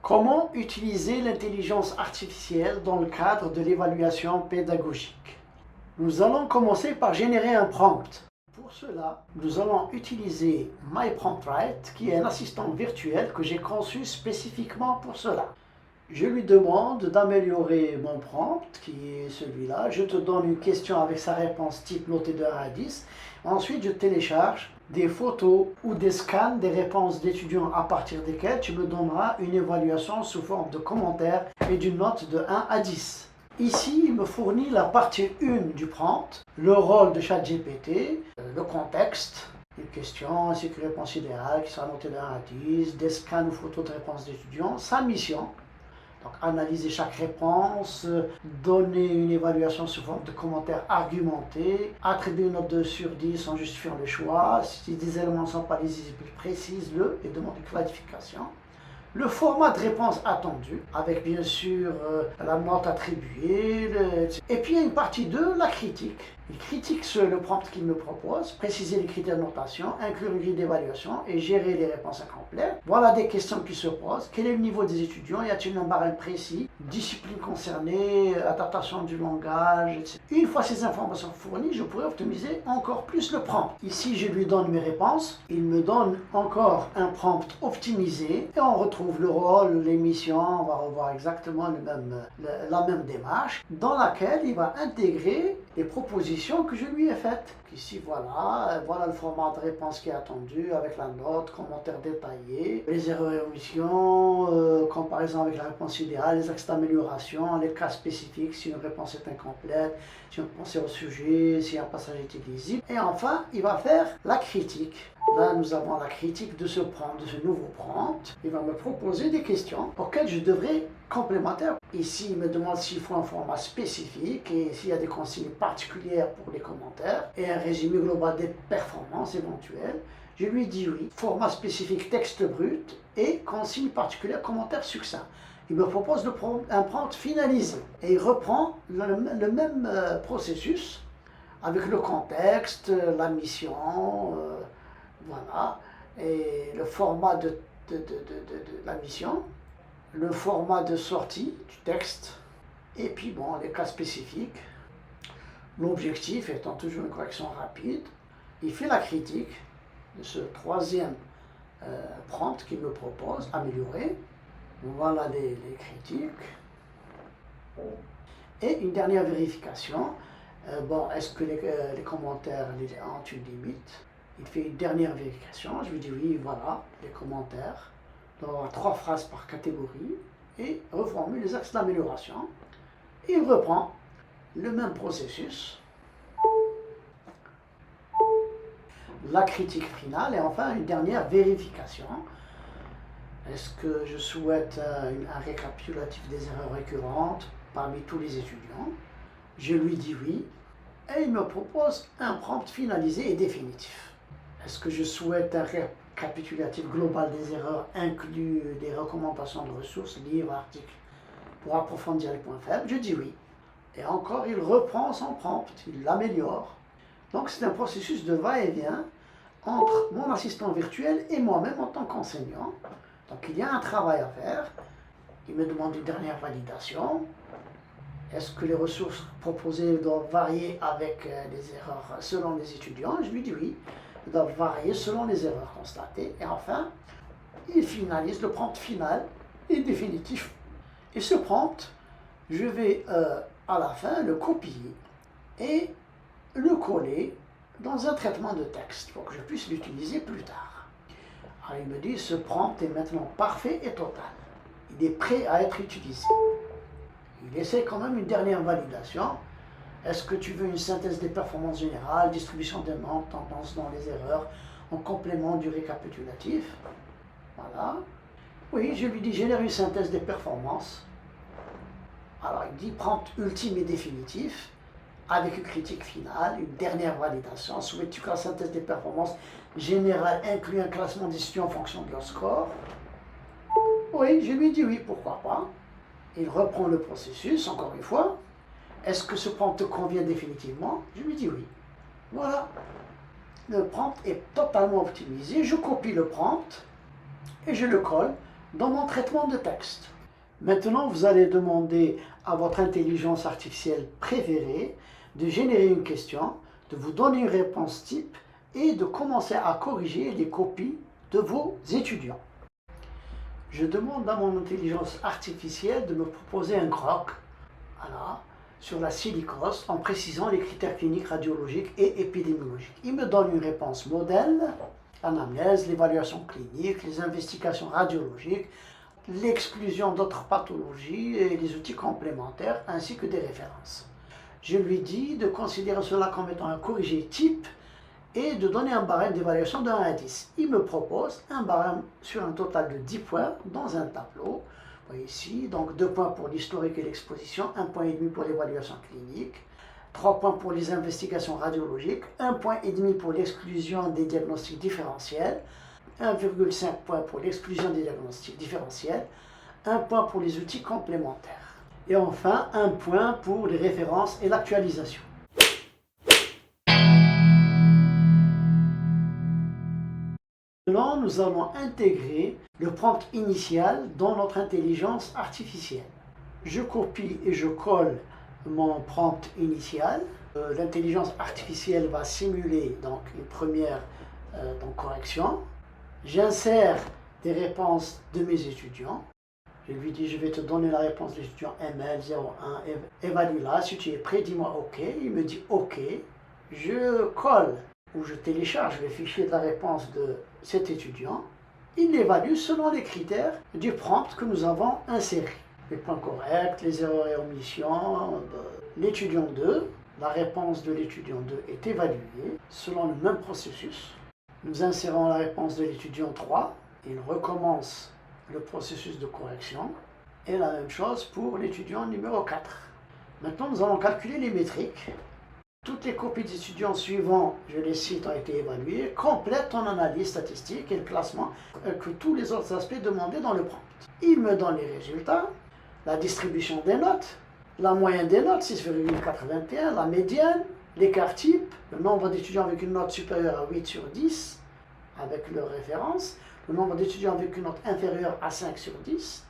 Comment utiliser l'intelligence artificielle dans le cadre de l'évaluation pédagogique? Nous allons commencer par générer un prompt. Pour cela, nous allons utiliser MyPromptWrite, qui est un assistant virtuel que j'ai conçu spécifiquement pour cela. Je lui demande d'améliorer mon prompt, qui est celui-là. Je te donne une question avec sa réponse type notée de 1 à 10. Ensuite, je télécharge des photos ou des scans des réponses d'étudiants à partir desquelles tu me donneras une évaluation sous forme de commentaires et d'une note de 1 à 10. Ici, il me fournit la partie 1 du prompt, le rôle de ChatGPT, le contexte, une question ainsi que réponse idéale qui sera notée de 1 à 10, des scans ou photos de réponses d'étudiants, sa mission. Donc, analyser chaque réponse, donner une évaluation sous forme de commentaires argumentés, attribuer une note de sur 10 en justifiant le choix. Si des éléments ne sont pas lisibles, précise-le et demande une clarification. Le format de réponse attendu, avec bien sûr la note attribuée. Et puis il y a une partie 2, la critique. Il critique le prompt qu'il me propose, préciser les critères de notation, inclure une grille d'évaluation et gérer les réponses incomplètes. Voilà des questions qui se posent. Quel est le niveau des étudiants? Y a-t-il un barème précis? Discipline concernée, adaptation du langage, etc. Une fois ces informations fournies, je pourrais optimiser encore plus le prompt. Ici, je lui donne mes réponses. Il me donne encore un prompt optimisé et on retrouve le rôle, les missions. On va revoir exactement la même démarche dans laquelle il va intégrer les propositions que je lui ai faites. Ici, voilà le format de réponse qui est attendu avec la note, commentaires détaillés, les erreurs et omissions, comparaison avec la réponse idéale, les axes d'amélioration, les cas spécifiques, si une réponse est incomplète, si on pense au sujet, si un passage est illisible. Et enfin, il va faire la critique. Là, nous avons la critique de ce prompt, de ce nouveau prompt. Il va me proposer des questions auxquelles je devrais complémentaire. Ici, il me demande s'il faut un format spécifique et s'il y a des consignes particulières pour les commentaires et un résumé global des performances éventuelles. Je lui dis oui. Format spécifique texte brut et consignes particulières, commentaires succincts. Il me propose un prompt finalisé et il reprend le même processus avec le contexte, la mission, voilà, et le format de la mission, le format de sortie du texte, et puis bon, les cas spécifiques. L'objectif étant toujours une correction rapide. Il fait la critique de ce troisième prompt qu'il me propose, amélioré. Voilà les critiques. Et une dernière vérification. Est-ce que les commentaires ont une limite? Il fait une dernière vérification. Je lui dis oui, voilà, les commentaires. Il doit y avoir 3 phrases par catégorie et reformule les axes d'amélioration. Il reprend le même processus, la critique finale et enfin une dernière vérification. Est-ce que je souhaite un récapitulatif des erreurs récurrentes parmi tous les étudiants? Je lui dis oui et il me propose un prompt finalisé et définitif. Est-ce que je souhaite un récapitulatif global des erreurs inclus des recommandations de ressources, livres, articles pour approfondir les points faibles? Je dis oui. Et encore, il reprend son prompt, il l'améliore. Donc c'est un processus de va-et-vient entre mon assistant virtuel et moi-même en tant qu'enseignant. Donc il y a un travail à faire. Il me demande une dernière validation. Est-ce que les ressources proposées doivent varier avec les erreurs selon les étudiants? Je lui dis oui. Elles doivent varier selon les erreurs constatées. Et enfin, il finalise le prompt final et définitif. Et ce prompt, je vais à la fin le copier et le coller dans un traitement de texte pour que je puisse l'utiliser plus tard. Alors il me dit, ce prompt est maintenant parfait et total. Il est prêt à être utilisé. Il essaie quand même une dernière validation. Est-ce que tu veux une synthèse des performances générales, distribution des notes, tendance dans les erreurs, en complément du récapitulatif? Voilà. Oui, je lui dis génère une synthèse des performances. Alors il dit prompt ultime et définitif, avec une critique finale, une dernière validation. Souhaites-tu que la synthèse des performances générales inclue un classement des étudiants en fonction de leur score? Oui, je lui dis oui, pourquoi pas. Il reprend le processus, encore une fois. Est-ce que ce prompt te convient définitivement? Je lui dis oui. Voilà. Le prompt est totalement optimisé. Je copie le prompt et je le colle dans mon traitement de texte. Maintenant, vous allez demander à votre intelligence artificielle préférée de générer une question, de vous donner une réponse type et de commencer à corriger les copies de vos étudiants. Je demande à mon intelligence artificielle de me proposer un croc sur la silicose en précisant les critères cliniques, radiologiques et épidémiologiques. Il me donne une réponse modèle, l'anamnèse, l'évaluation clinique, les investigations radiologiques, l'exclusion d'autres pathologies et les outils complémentaires ainsi que des références. Je lui dis de considérer cela comme étant un corrigé type et de donner un barème d'évaluation de 1 à 10. Il me propose un barème sur un total de 10 points dans un tableau. Vous voyez ici, donc 2 points pour l'historique et l'exposition, 1,5 point pour l'évaluation clinique, 3 points pour les investigations radiologiques, 1,5 point pour l'exclusion des diagnostics différentiels, 1,5 point pour l'exclusion des diagnostics différentiels, 1 point pour les outils complémentaires. Et enfin, 1 point pour les références et l'actualisation. Maintenant, nous allons intégrer le prompt initial dans notre intelligence artificielle. Je copie et je colle mon prompt initial. L'intelligence artificielle va simuler donc une première correction. J'insère des réponses de mes étudiants. Je lui dis, je vais te donner la réponse de l'étudiant ML01, évalue-la. Si tu es prêt, dis-moi OK. Il me dit OK. Je colle ou je télécharge le fichier de la réponse de cet étudiant. Il l'évalue selon les critères du prompt que nous avons inséré. Les points corrects, les erreurs et omissions. L'étudiant 2, la réponse de l'étudiant 2 est évaluée selon le même processus. Nous insérons la réponse de l'étudiant 3. Il recommence le processus de correction. Et la même chose pour l'étudiant numéro 4. Maintenant, nous allons calculer les métriques. Toutes les copies d'étudiants suivants, je les cite, ont été évaluées. Complète ton analyse statistique et le classement que tous les autres aspects demandés dans le prompt. Il me donne les résultats, la distribution des notes, la moyenne des notes, 6,81, la médiane, l'écart type, le nombre d'étudiants avec une note supérieure à 8 sur 10, avec leur référence, le nombre d'étudiants avec une note inférieure à 5 sur 10.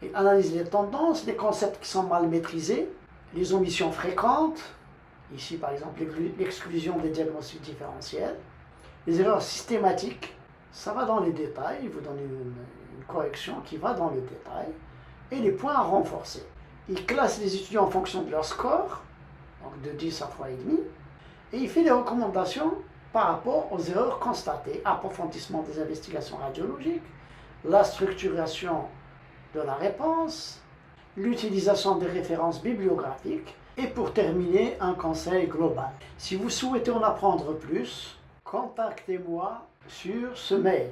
Il analyse les tendances, les concepts qui sont mal maîtrisés, les omissions fréquentes, ici par exemple l'exclusion des diagnostics différentiels, les erreurs systématiques, ça va dans les détails, il vous donne une correction qui va dans les détails, et les points à renforcer. Il classe les étudiants en fonction de leur score, donc de 10 à 3,5, et il fait des recommandations par rapport aux erreurs constatées, approfondissement des investigations radiologiques, la structuration de la réponse, l'utilisation des références bibliographiques, et pour terminer, un conseil global. Si vous souhaitez en apprendre plus, contactez-moi sur ce mail.